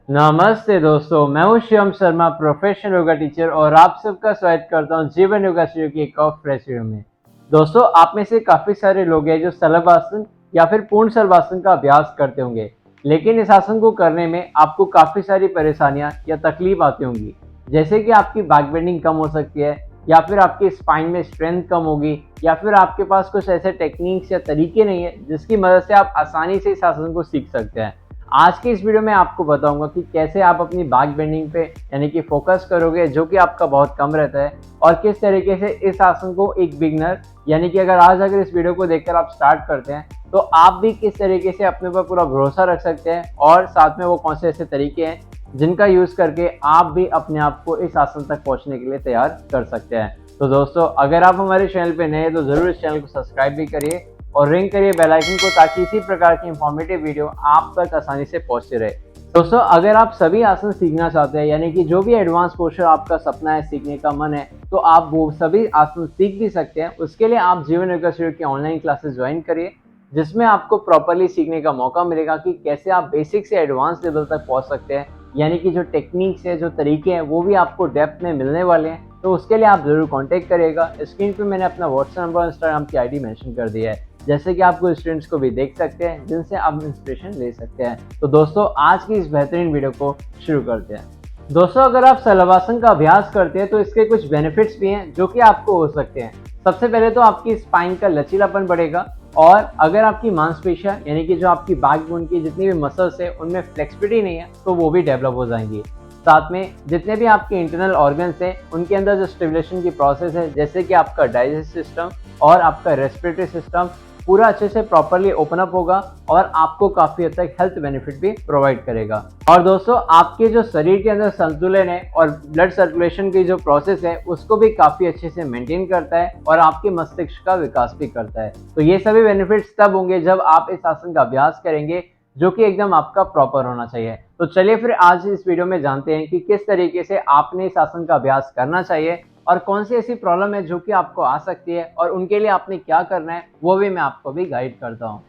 नमस्ते दोस्तों, मैं हूं शिवम शर्मा, प्रोफेशनल योगा टीचर और आप सबका स्वागत करता हूं जीवन योगा स्टूडियो की एक और फ्रेश वीडियो में। दोस्तों, आप में से काफ़ी सारे लोग हैं जो शलभासन या फिर पूर्ण शलभासन का अभ्यास करते होंगे, लेकिन इस आसन को करने में आपको काफ़ी सारी परेशानियां या तकलीफ आती होंगी। जैसे कि आपकी बैक बेंडिंग कम हो सकती है, या फिर आपकी स्पाइन में स्ट्रेंथ कम होगी, या फिर आपके पास कुछ ऐसे टेक्निक्स या तरीके नहीं है जिसकी मदद से आप आसानी से इस आसन को सीख सकते हैं। आज की इस वीडियो में आपको बताऊंगा कि कैसे आप अपनी बैक बेंडिंग पे यानी कि फोकस करोगे, जो कि आपका बहुत कम रहता है, और किस तरीके से इस आसन को एक बिगनर यानी कि अगर इस वीडियो को देखकर आप स्टार्ट करते हैं तो आप भी किस तरीके से अपने ऊपर पूरा भरोसा रख सकते हैं, और साथ में वो कौन से ऐसे तरीके हैं जिनका यूज़ करके आप भी अपने आप को इस आसन तक पहुंचने के लिए तैयार कर सकते हैं। तो दोस्तों, अगर आप हमारे चैनल पे नए हैं तो ज़रूर इस चैनल को सब्सक्राइब भी करिए और रिंग करिए बेल आइकन को, ताकि इसी प्रकार की इंफॉर्मेटिव वीडियो आप तक आसानी से पहुंचते रहे। दोस्तों, अगर आप सभी आसन सीखना चाहते हैं, यानी कि जो भी एडवांस पोस्चर आपका सपना है, सीखने का मन है, तो आप वो सभी आसन सीख भी सकते हैं। उसके लिए आप जीवन योगा स्टूडियो की ऑनलाइन क्लासेस ज्वाइन करिए, जिसमें आपको प्रॉपरली सीखने का मौका मिलेगा कि कैसे आप बेसिक से एडवांस लेवल तक पहुंच सकते हैं। यानी कि जो टेक्निक्स है, जो तरीके हैं, वो भी आपको डेप्थ में मिलने वाले हैं। तो उसके लिए आप ज़रूर कॉन्टेक्ट करिएगा। स्क्रीन पे मैंने अपना व्हाट्सएप नंबर और इंस्टाग्राम की आईडी मेंशन कर दिया है, जैसे कि आप कुछ स्टूडेंट्स को भी देख सकते हैं जिनसे आप इंस्पिरेशन ले सकते हैं। तो दोस्तों, आज की इस बेहतरीन वीडियो को शुरू करते हैं। दोस्तों, अगर आप शलभासन का अभ्यास करते हैं तो इसके कुछ बेनिफिट्स भी हैं जो कि आपको हो सकते हैं। सबसे पहले तो आपकी स्पाइन का लचीलापन बढ़ेगा, और अगर आपकी मांसपेशियां यानी कि जो आपकी बैकबोन की जितनी भी मसल्स है उनमें फ्लेक्सिबिलिटी नहीं है तो वो भी डेवलप हो जाएंगी। साथ में जितने भी आपके इंटरनल ऑर्गन्स हैं उनके अंदर जो स्टिमुलेशन की प्रोसेस है, जैसे कि आपका डाइजेस्टिव सिस्टम और आपका रेस्पिरेटरी सिस्टम, पूरा अच्छे से प्रॉपरली ओपन अप होगा और आपको काफ़ी हद तक हेल्थ बेनिफिट भी प्रोवाइड करेगा। और दोस्तों, आपके जो शरीर के अंदर संतुलन है और ब्लड सर्कुलेशन की जो प्रोसेस है उसको भी काफ़ी अच्छे से मेंटेन करता है, और आपके मस्तिष्क का विकास भी करता है। तो ये सभी बेनिफिट्स तब होंगे जब आप इस आसन का अभ्यास करेंगे, जो कि एकदम आपका प्रॉपर होना चाहिए। तो चलिए फिर आज इस वीडियो में जानते हैं कि किस तरीके से आपने इस आसन का अभ्यास करना चाहिए, और कौन सी ऐसी प्रॉब्लम है जो कि आपको आ सकती है, और उनके लिए आपने क्या करना है वो भी मैं आपको भी गाइड करता हूँ।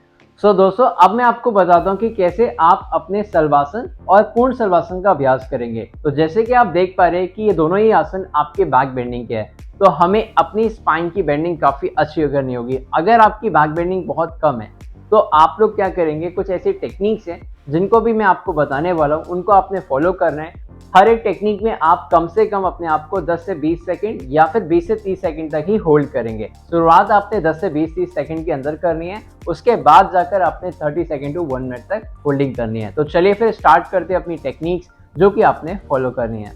दोस्तों, अब मैं आपको बताता हूँ कि कैसे आप अपने शलभासन और पूर्ण शलभासन का अभ्यास करेंगे। तो जैसे कि आप देख पा रहे हैं कि ये दोनों ही आसन आपके बैक बेंडिंग के हैं, तो हमें अपनी स्पाइन की बेंडिंग काफ़ी अच्छी करनी होगी। अगर आपकी बैक बेंडिंग बहुत कम है तो आप लोग क्या करेंगे, कुछ ऐसी टेक्निक्स हैं जिनको भी मैं आपको बताने वाला हूँ, उनको आपने फॉलो करना है। हर एक टेक्निक में आप कम से कम अपने आप को 10 से 20 सेकंड या फिर 20 से 30 सेकंड तक ही होल्ड करेंगे। शुरुआत आपने 10 से 20-30 सेकंड के अंदर करनी है, उसके बाद जाकर आपने 30 सेकंड टू 1 मिनट तक होल्डिंग करनी है। तो चलिए फिर स्टार्ट करते हैं अपनी टेक्निक्स जो कि आपने फॉलो करनी है।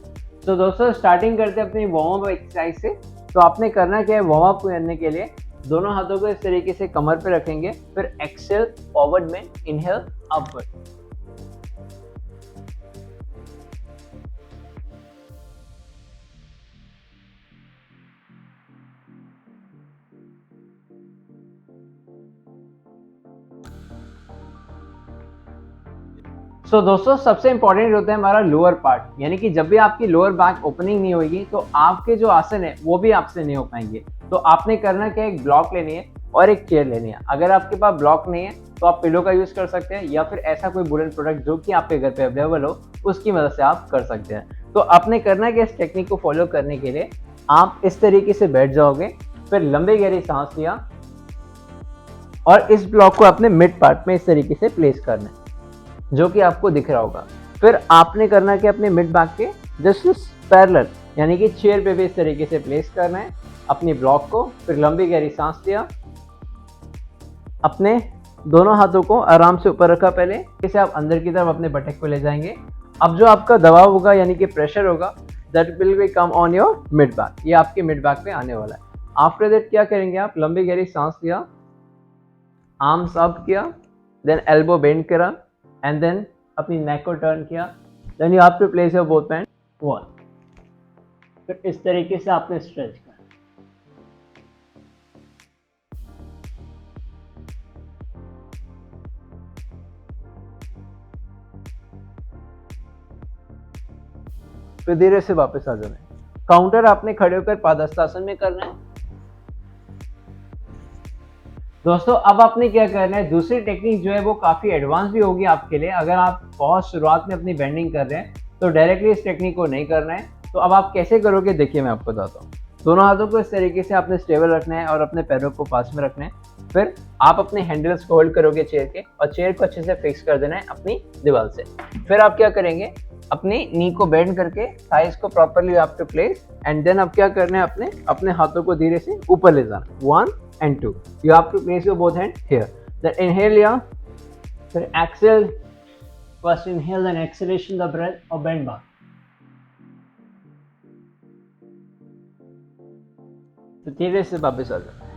तो दोस्तों, स्टार्टिंग करते हैं अपनी वार्म अप एक्सरसाइज से। तो आपने करना क्या है, वार्म अप करने के लिए दोनों हाथों को इस तरीके से कमर पे रखेंगे, फिर एक्सेल फॉरवर्ड में, इनहेल अपवर्ड। दोस्तों, सबसे इंपॉर्टेंट होता है हमारा लोअर पार्ट, यानी कि जब भी आपकी लोअर बैक ओपनिंग नहीं होगी तो आपके जो आसन है वो भी आपसे नहीं हो पाएंगे। तो आपने करना क्या है, एक ब्लॉक लेनी है और एक चेयर लेनी है। अगर आपके पास ब्लॉक नहीं है तो आप पिलो का यूज कर सकते हैं, या फिर ऐसा कोई वुडन प्रोडक्ट जो कि आपके घर पे अवेलेबल हो उसकी मदद से आप कर सकते हैं। तो आपने करना क्या, इस टेक्निक को फॉलो करने के लिए आप इस तरीके से बैठ जाओगे, फिर लंबी गहरी सांस लिया, और इस ब्लॉक को अपने मिड पार्ट में इस तरीके से प्लेस करना है, जो कि आपको दिख रहा होगा। फिर आपने करना कि अपने मिड बैक के जस्ट पैरेलल यानी कि चेयर पे भी इस तरीके से प्लेस करना है अपनी ब्लॉक को। फिर लंबी गहरी सांस लिया, अपने दोनों हाथों को आराम से ऊपर रखा, पहले इसे आप अंदर की तरफ अपने बटक को ले जाएंगे। अब जो आपका दबाव होगा यानी कि प्रेशर होगा, that will be come on your mid back, ये आपके मिड बैक पे आने वाला है। आफ्टर दैट क्या करेंगे, आप लंबी गहरी सांस लिया, आर्म्स अप किया, देन एल्बो बेंड करा, एंड देन अपनी नेक को टर्न किया, then you have to place your both hand one. फिर इस तरीके से आपने स्ट्रेच किया। फिर धीरे से वापस आ जाना है। काउंटर आपने खड़े होकर पादहस्तासन में करना है। दोस्तों अब आपने क्या करना है, दूसरी टेक्निक जो है वो काफ़ी एडवांस भी होगी आपके लिए। अगर आप बहुत शुरुआत में अपनी बेंडिंग कर रहे हैं तो डायरेक्टली इस टेक्निक को नहीं करना है। तो अब आप कैसे करोगे, देखिए मैं आपको बताता हूँ। दोनों हाथों को इस तरीके से आपने स्टेबल रखना है और अपने पैरों को पास में रखना है। फिर आप अपने हैंडल्स को होल्ड करोगे चेयर के, और चेयर को अच्छे से फिक्स कर देना है अपनी दीवार से। फिर आप क्या करेंगे, अपनी नी को बेंड करके थाइस को प्रॉपरली आप टू प्लेस, एंड देन अब क्या करना है, अपने अपने हाथों को धीरे से ऊपर ले जाना। 1 and 2, you have to place your both hands here, then inhale here, then exhale. First inhale, then exhalation the breath or bend back. तो धीरे से वापस आ जाना है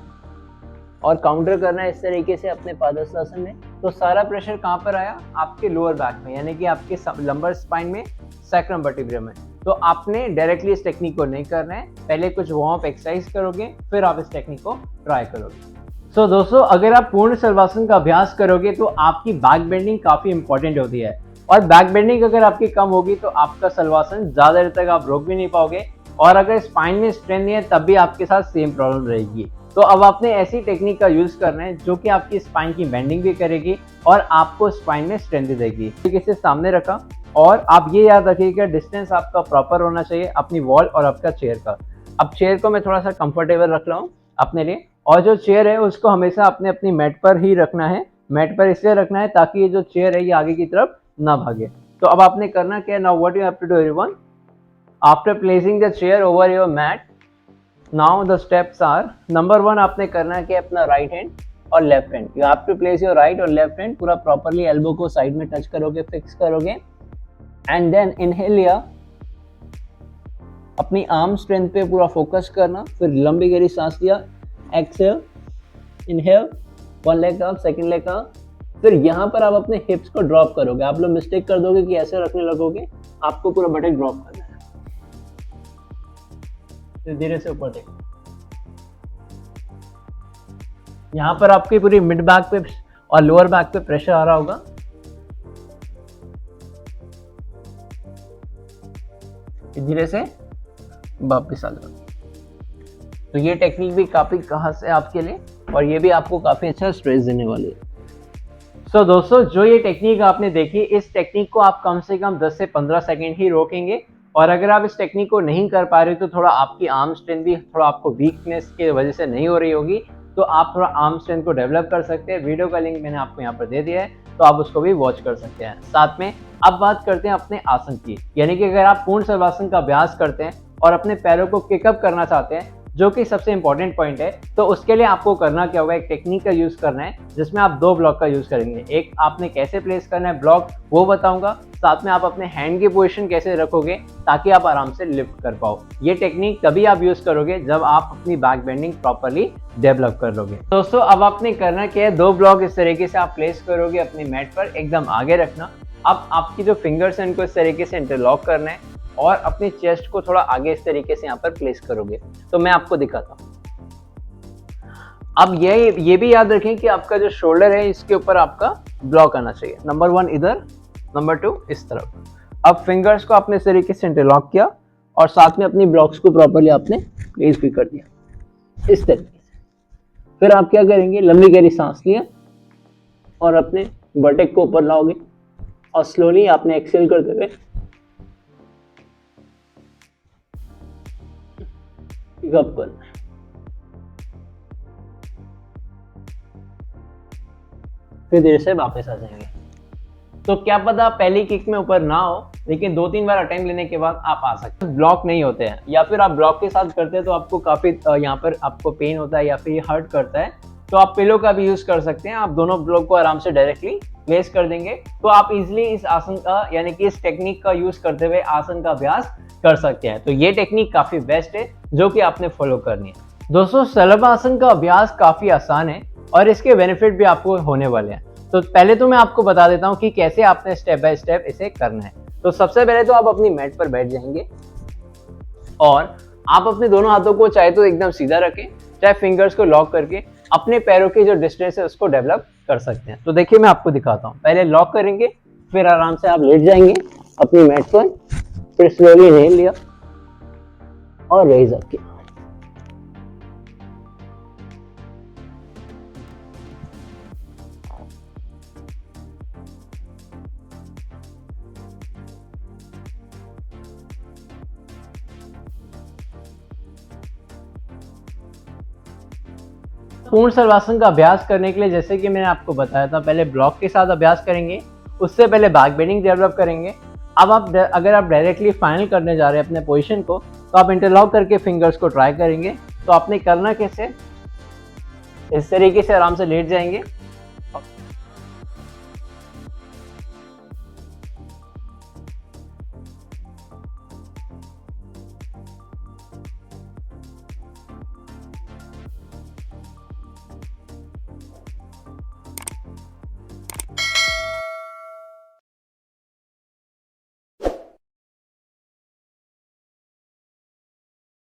और काउंटर करना है इस तरीके से अपने पादहस्तासन में। तो सारा प्रेशर कहाँ पर आया, आपके लोअर बैक में, यानी कि आपके लंबर स्पाइन में, सैक्रम वर्टिब्रम में। तो आपने डायरेक्टली इस टेक्निक को नहीं करना है, पहले कुछ वार्म अप एक्सरसाइज करोगे, फिर आप इस टेक्निक को ट्राई करोगे। सो दोस्तों अगर आप पूर्ण शलभासन का अभ्यास करोगे तो आपकी बैक बेंडिंग काफ़ी इंपॉर्टेंट होती है, और बैक बेंडिंग अगर आपकी कम होगी तो आपका शलभासन ज़्यादा देर तक आप रोक भी नहीं पाओगे, और अगर स्पाइन में स्ट्रेंथ नहीं है तब भी आपके साथ सेम प्रॉब्लम रहेगी। तो अब आपने ऐसी टेक्निक का यूज़ करना है जो कि आपकी स्पाइन की बेंडिंग भी करेगी और आपको स्पाइन में स्ट्रेंथ भी देगी। ठीक से सामने रखा, और आप ये याद रखिएगा डिस्टेंस आपका प्रॉपर होना चाहिए अपनी वॉल और आपका चेयर का। अब चेयर को मैं थोड़ा सा कंफर्टेबल रख रहा हूँ अपने लिए, और जो चेयर है उसको हमेशा अपनी मैट पर ही रखना है। मैट पर इसलिए रखना है ताकि ये जो चेयर है ये आगे की तरफ ना भागे। तो अब आपने करना क्या है, now what you have to do everyone, after placing the chair over your mat, now the steps are, number 1 आपने करना है कि अपना राइट हैंड और left hand, you have to place your right और लेफ्ट हैंड पूरा properly elbow को side में टच करोगे, फिक्स करोगे, एंड देन इनहेल लिया, अपनी आर्म स्ट्रेंथ पे पूरा फोकस करना, फिर लंबी गहरी सांस लिया, exhale, inhale, one leg up, second leg up, फिर यहाँ पर आप अपने हिप्स को ड्रॉप करोगे। आप लोग मिस्टेक कर दोगे कि ऐसे रखने लगोगे, आपको पूरा बटक ड्रॉप करना है, फिर धीरे से ऊपर देखो। यहाँ पर आपकी पूरी मिड बैक पे और लोअर बैक पे प्रेशर आ रहा होगा। धीरे से वापिस आ जाओ। तो ये टेक्निक भी काफी खास है आपके लिए, और ये भी आपको काफी अच्छा स्ट्रेस देने वाली है। सो दोस्तों जो ये टेक्निक आपने देखी, इस टेक्निक को आप कम से कम 10 से 15 सेकेंड ही रोकेंगे, और अगर आप इस टेक्निक को नहीं कर पा रहे तो थोड़ा आपकी आर्म स्ट्रेंथ भी थोड़ा आपको वीकनेस की वजह से नहीं हो रही होगी, तो आप थोड़ा आर्म स्ट्रेंथ को डेवलप कर सकते हैं। वीडियो का लिंक मैंने आपको यहाँ पर दे दिया है, तो आप उसको भी वॉच कर सकते हैं। साथ में अब बात करते हैं अपने आसन की, यानी कि अगर आप पूर्ण शलभासन का अभ्यास करते हैं और अपने पैरों को किकअप करना चाहते हैं, जो कि सबसे इंपॉर्टेंट पॉइंट है, तो उसके लिए आपको करना क्या होगा, एक टेक्निक का यूज करना है जिसमें आप 2 ब्लॉक का यूज करेंगे। एक आपने कैसे प्लेस करना है ब्लॉक वो बताऊंगा, साथ में आप अपने हैंड की पोजीशन कैसे रखोगे ताकि आप आराम से लिफ्ट कर पाओ। ये टेक्निक तभी आप यूज करोगे जब आप अपनी बैक बेंडिंग प्रॉपरली डेवलप कर लोगे। दोस्तों अब आपने करना क्या है, 2 ब्लॉक इस तरीके से आप प्लेस करोगे अपनी मैट पर, एकदम आगे रखना। अब आपकी जो फिंगर्स हैं उनको इस तरीके से इंटरलॉक करना है, और अपनी चेस्ट को थोड़ा आगे इस तरीके से यहाँ पर प्लेस करोगे। तो मैं आपको दिखाता हूँ। अब ये भी याद रखें कि आपका जो शोल्डर है इसके ऊपर आपका ब्लॉक आना चाहिए। नंबर 1 इधर, नंबर 2 इस तरफ। अब फिंगर्स को आपने इस तरीके से इंटरलॉक किया, और साथ में अपनी ब्लॉक्स को प्रॉपरली आपने प्लेस भी कर दिया इस तरीके से। फिर आप क्या करेंगे, लंबी गहरी सांस लिया और अपने बटक को ऊपर लाओगे, और स्लोली आपने एक्सेल करते हुए पिकअप करना है। फिर धीरे से वापस आ जाएंगे। तो क्या पता पहली किक में ऊपर ना हो, लेकिन 2-3 बार अटेम्प्ट लेने के बाद आप आ सकते हैं। ब्लॉक नहीं होते हैं, या फिर आप ब्लॉक के साथ करते हैं तो आपको काफी यहाँ पर आपको पेन होता है या फिर ये हर्ट करता है, तो आप पिलो का भी यूज कर सकते हैं। आप दोनों ब्लॉक को आराम से डायरेक्टली प्लेस कर देंगे, तो आप इजिली इस आसन का यानी कि इस टेक्निक का यूज करते हुए आसन का अभ्यास कर सकते हैं। तो ये टेक्निक काफी बेस्ट है जो कि आपने फॉलो करनी है। दोस्तों शलभासन का अभ्यास काफी आसान है, और इसके बेनिफिट भी आपको होने वाले हैं। तो पहले तो मैं आपको बता देता हूँ कि कैसे आपने स्टेप बाय स्टेप इसे करना है। तो सबसे पहले तो आप अपनी मैट पर बैठ जाएंगे, और आप अपने दोनों हाथों को चाहे तो एकदम सीधा रखें, चाहे फिंगर्स को लॉक करके अपने पैरों की जो डिस्टेंस है उसको डेवलप कर सकते हैं। तो देखिए मैं आपको दिखाता हूँ। पहले लॉक करेंगे, फिर आराम से आप लेट जाएंगे अपनी मैट पर, फिर स्लोली इनहेल लिया और रेज अप किया। पूर्ण सर्वासन का अभ्यास करने के लिए जैसे कि मैंने आपको बताया था, पहले ब्लॉक के साथ अभ्यास करेंगे, उससे पहले बैक बेंडिंग डेवलप करेंगे। अब अगर आप डायरेक्टली फाइनल करने जा रहे हैं अपने पोजीशन को, तो आप इंटरलॉक करके फिंगर्स को ट्राई करेंगे। तो आपने करना कैसे, इस तरीके से आराम से लेट जाएंगे